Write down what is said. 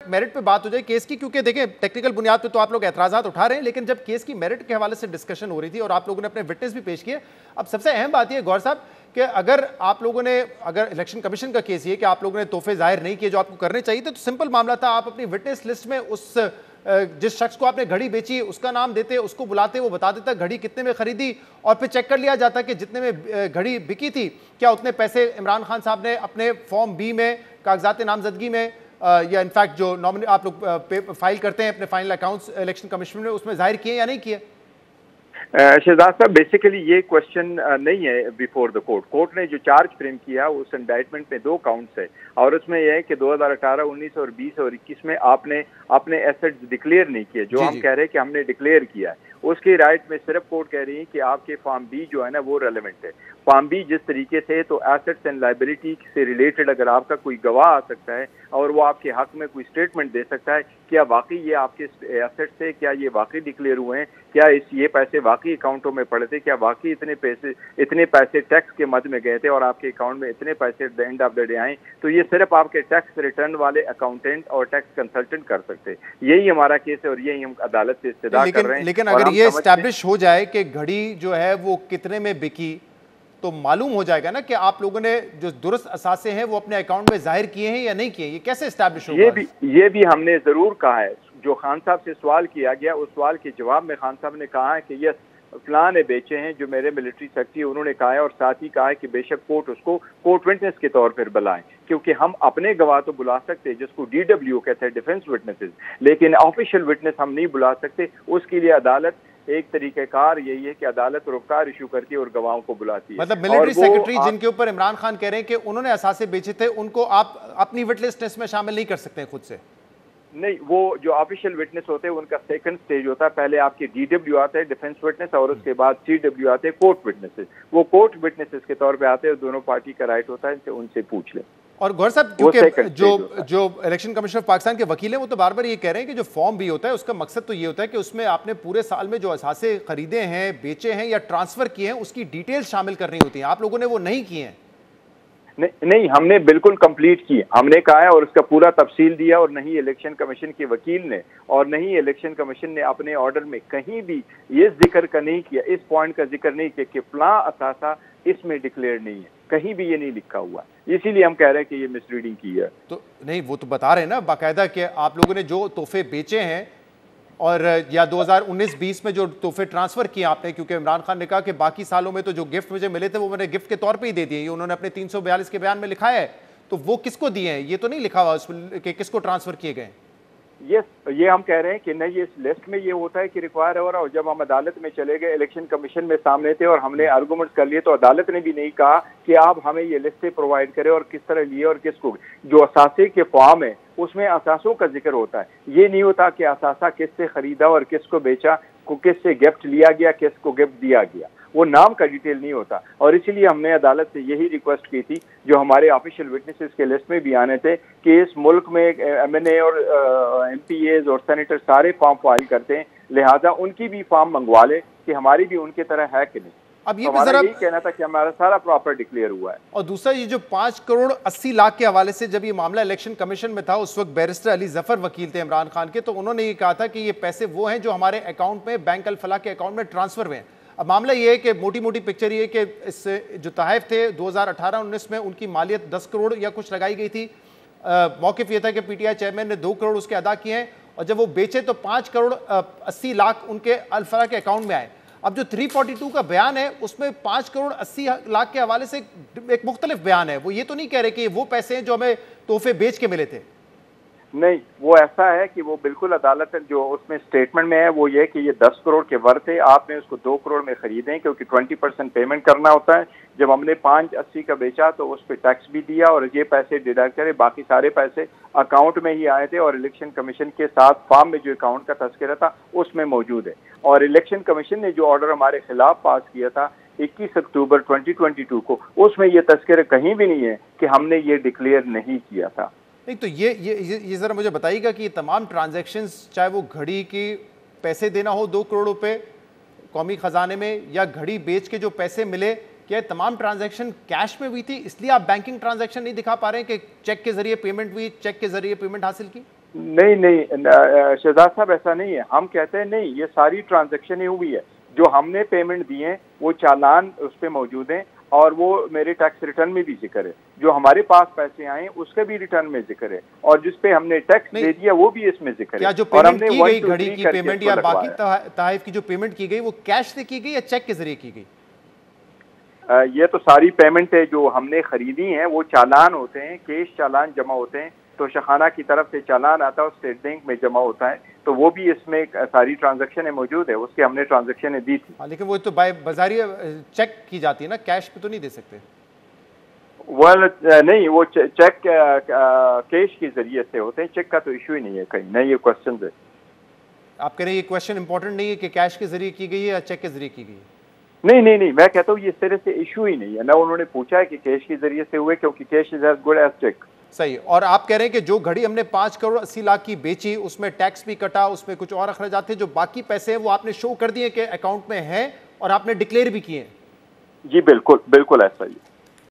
Merit पे बात हो जाए केस की, क्योंकि देखें टेक्निकल बुनियाद पे तो आप लोग एतराज़ात उठा रहे हैं, लेकिन जब केस की मेरिट के हवाले से डिस्कशन हो रही थी और आप लोगों ने अपने विटनेस भी पेश किए, अब सबसे अहम बात यह गौर साहब कि अगर आप लोगों ने, अगर इलेक्शन कमीशन का केस ये कि आप लोगों ने तोहफे जाहिर नहीं किए जो आपको करने चाहिए थे, तो सिंपल मामला था, आप अपनी विटनेस लिस्ट में उस जिस शख्स को आपने घड़ी बेची उसका नाम देते, उसको बुलाते, वो बता देता घड़ी कितने में खरीदी, और फिर चेक कर लिया जाता कि जितने में घड़ी बिकी थी क्या उतने पैसे इमरान खान साहब ने अपने फॉर्म बी में कागजात नामजदगी में या इनफैक्ट जो नॉमिनी आप लोग फाइल करते हैं अपने फाइनल अकाउंट्स इलेक्शन कमीशन में, उसमें जाहिर किए या नहीं किए? शहजाद साहब, बेसिकली ये क्वेश्चन नहीं है बिफोर द कोर्ट। कोर्ट ने जो चार्ज फ्रेम किया उस इंडाइटमेंट में 2 काउंट्स है, और उसमें यह है कि 2018, 19 और 20 और 21 में आपने अपने एसेट्स डिक्लेयर नहीं किए, जो हम कह रहे हैं कि हमने डिक्लेयर किया है। उसकी राइट में सिर्फ कोर्ट कह रही है कि आपके फॉर्म बी जो है ना वो रेलेवेंट है। फॉर्म बी जिस तरीके से, तो एसेट्स एंड लाइबिलिटी से रिलेटेड अगर आपका कोई गवाह आ सकता है और वो आपके हक में कोई स्टेटमेंट दे सकता है, क्या वाकई ये आपके एसेट्स है, क्या ये वाकई डिक्लेयर हुए हैं, क्या ये पैसे वाकई अकाउंटों में पड़े थे, क्या वाकई इतने पैसे टैक्स के मद में गए थे और आपके अकाउंट में इतने पैसे at the end of the day आए, तो ये सिर्फ आपके टैक्स रिटर्न वाले अकाउंटेंट और टैक्स कंसल्टेंट कर सकते हैं। यही हमारा केस है और यही हम अदालत से इस्तदा कर रहे हैं। लेकिन अगर ये एस्टैब्लिश हो जाए कि घड़ी जो है वो कितने में बिकी, तो मालूम हो जाएगा ना कि आप लोगों ने जो दुरुस्त असासे हैं वो अपने अकाउंट में जाहिर किए हैं या नहीं किए। ये कैसे एस्टैब्लिश होगा? ये भी हमने जरूर कहा है। जो खान साहब से सवाल किया गया उस सवाल के जवाब में खान साहब ने कहा है कि यस फलां ने बेचे हैं, जो मेरे मिलिट्री सेक्रेटरी उन्होंने कहा है, और साथ ही कहा है कि बेशक कोर्ट उसको कोर्ट विटनेस के तौर पर बुलाएं, क्योंकि हम अपने गवाह तो बुला सकते हैं जिसको DW कहते हैं, डिफेंस विटनेसेस, लेकिन ऑफिशियल विटनेस हम नहीं बुला सकते। उसके लिए अदालत एक तरीकेकार यही है कि अदालत रुख्तार इशू करती है और गवाहों को बुलाती है। मतलब मिलिट्री सेक्रेटरी जिनके ऊपर इमरान खान कह रहे हैं कि उन्होंने असासे बेचे थे, उनको आप अपनी विटनेस लिस्ट में शामिल नहीं कर सकते खुद से? नहीं, वो जो ऑफिशियल विटनेस होते हैं उनका सेकंड स्टेज होता है। पहले आपके DW आते हैं, डिफेंस विटनेस, और उसके बाद CW आते हैं, कोर्ट विटनेसेस। वो कोर्ट विटनेसेस के तौर पे आते हैं, दोनों पार्टी का राइट होता है उनसे पूछ लें। और गौर साहब, क्योंकि जो इलेक्शन कमीशन ऑफ पाकिस्तान के वकील हैं वो तो बार बार ये कह रहे हैं कि जो फॉर्म भी होता है उसका मकसद तो ये होता है कि उसमें आपने पूरे साल में जो असासे खरीदे हैं, बेचे हैं या ट्रांसफर किए हैं उसकी डिटेल्स शामिल करनी होती है। आप लोगों ने वो नहीं किए हैं? नहीं, हमने बिल्कुल कंप्लीट की। हमने कहा है और उसका पूरा तफसील दिया, और नहीं इलेक्शन कमीशन के वकील ने और नहीं इलेक्शन कमीशन ने अपने ऑर्डर में कहीं भी ये जिक्र का नहीं किया, इस पॉइंट का जिक्र नहीं किया कि फलां असासा इसमें डिक्लेयर नहीं है, कहीं भी ये नहीं लिखा हुआ। इसीलिए हम कह रहे हैं कि ये मिसरीडिंग की है। तो नहीं, वो तो बता रहे हैं ना बाकायदा कि आप लोगों ने जो तोहफे बेचे हैं और या 2019-20 में जो तोहफे ट्रांसफर किए आपने, क्योंकि इमरान खान ने कहा कि बाकी सालों में तो जो गिफ्ट मुझे मिले थे वो मैंने गिफ्ट के तौर पे ही दे दिए, ये उन्होंने अपने 342 के बयान में लिखा है, तो वो किसको दिए हैं ये तो नहीं लिखा हुआ उसमें कि किसको ट्रांसफर किए गए? ये हम कह रहे हैं कि नहीं, इस लिस्ट में ये होता है कि रिक्वायर हो रहा हो। जब हम अदालत में चले गए, इलेक्शन कमीशन में सामने थे और हमने आर्गूमेंट कर लिए, तो अदालत ने भी नहीं कहा कि आप हमें ये लिस्टें प्रोवाइड करें और किस तरह लिए और किसको। जो असासे के फॉर्म है उसमें असासों का जिक्र होता है, ये नहीं होता कि असासा किससे खरीदा और किसको बेचा, किससे गिफ्ट लिया गया, किसको गिफ्ट दिया गया, वो नाम का डिटेल नहीं होता। और इसीलिए हमने अदालत से यही रिक्वेस्ट की थी, जो हमारे ऑफिशियल विटनेसेस के लिस्ट में भी आने थे, कि इस मुल्क में MNA और MPAs और सेनेटर सारे फॉर्म फाइल करते हैं, लिहाजा उनकी भी फॉर्म मंगवा ले कि हमारी भी उनके तरह है कि नहीं। अब ये जरा यही कहना था कि हमारा सारा प्रॉपर डिक्लेयर हुआ है। और दूसरा, ये जो 5 करोड़ 80 लाख के हवाले से जब ये मामला इलेक्शन कमीशन में था, उस वक्त बैरिस्टर अली जफर वकील थे इमरान खान के, तो उन्होंने ये कहा था कि ये पैसे वो हैं जो हमारे अकाउंट में, बैंक अल फलाह के अकाउंट में ट्रांसफर हुए हैं। अब मामला ये है कि मोटी मोटी पिक्चर ये है कि इस जो तहफ़ थे 2018-19 में उनकी मालियत 10 करोड़ या कुछ लगाई गई थी। मौक़िफ़ ये था कि PTI चेयरमैन ने 2 करोड़ उसके अदा किए हैं, और जब वो बेचे तो 5 करोड़ 80 लाख उनके अल फलाह के अकाउंट में आए। अब जो 342 का बयान है उसमें 5 करोड़ 80 लाख के हवाले से एक मुख्तलिफ बयान है। वो ये तो नहीं कह रहे कि वो पैसे हैं जो हमें तोहफे बेच के मिले थे। नहीं, वो ऐसा है कि वो बिल्कुल अदालत जो उसमें स्टेटमेंट में है वो ये कि ये 10 करोड़ के वर्थ है, आपने उसको 2 करोड़ में खरीदे, क्योंकि 20% पेमेंट करना होता है। जब हमने 580 का बेचा तो उस पर टैक्स भी दिया और ये पैसे डिडक्ट करे, बाकी सारे पैसे अकाउंट में ही आए थे और इलेक्शन कमीशन के साथ फॉर्म में जो अकाउंट का तस्करा था उसमें मौजूद है। और इलेक्शन कमीशन ने जो ऑर्डर हमारे खिलाफ पास किया था 21 अक्टूबर 2022 को, उसमें ये तस्करा कहीं भी नहीं है कि हमने ये डिक्लेयर नहीं किया था। नहीं, तो ये ज़रा मुझे बताइएगा कि ये तमाम ट्रांजैक्शंस, चाहे वो घड़ी की पैसे देना हो 2 करोड़ रुपए कौमी ख़जाने में, या घड़ी बेच के जो पैसे मिले, क्या तमाम ट्रांजैक्शन कैश में हुई थी? इसलिए आप बैंकिंग ट्रांजैक्शन नहीं दिखा पा रहे हैं कि चेक के ज़रिए पेमेंट हुई, चेक के ज़रिए पेमेंट हासिल की? नहीं नहीं शहजाद साहब, ऐसा नहीं है। हम कहते हैं नहीं, ये सारी ट्रांजैक्शन हुई है। जो हमने पेमेंट दिए हैं वो चालान उस पर मौजूद हैं और वो मेरे टैक्स रिटर्न में भी जिक्र है। जो हमारे पास पैसे आए उसके भी रिटर्न में जिक्र है और जिस पे हमने टैक्स दे दिया वो भी इसमें जिक्र है। जो पेमेंट की गई, घड़ी की पेमेंट या बाकी तहफ की जो पेमेंट की गई, वो कैश से की गई या चेक के जरिए की गई? ये तो सारी पेमेंट है जो हमने खरीदी हैं वो चालान होते हैं, कैश चालान जमा होते हैं। तो शखाना की तरफ से चालान आता है और स्टेट बैंक में जमा होता है, तो वो भी इसमें सारी ट्रांजैक्शन मौजूद है, उसके हमने ट्रांजैक्शन दी थी। लेकिन वो तो बाजारी चेक की जाती है ना, कैश पे तो नहीं दे सकते। नहीं, वो चेक कैश के जरिए से होते हैं, चेक का तो इशू ही नहीं है कहीं, नहीं ये क्वेश्चन है। आप कह रहे हैं ये क्वेश्चन इंपॉर्टेंट नहीं है कि कैश के जरिए की गई है या चेक के जरिए की गई है? नहीं नहीं नहीं, मैं कहता हूँ ये इस तरह से इशू ही नहीं है ना। उन्होंने पूछा है कि कैश के जरिए से हुए, क्योंकि cash is as good as cheque. सही। और आप कह रहे हैं कि जो घड़ी हमने 5 करोड़ 80 लाख की बेची, उसमें टैक्स भी कटा, उसमें कुछ और अखराजात थे, जो बाकी पैसे हैं वो आपने शो कर दिए कि अकाउंट में है और आपने डिक्लेयर भी किए हैं? जी बिल्कुल बिल्कुल ऐसा ही।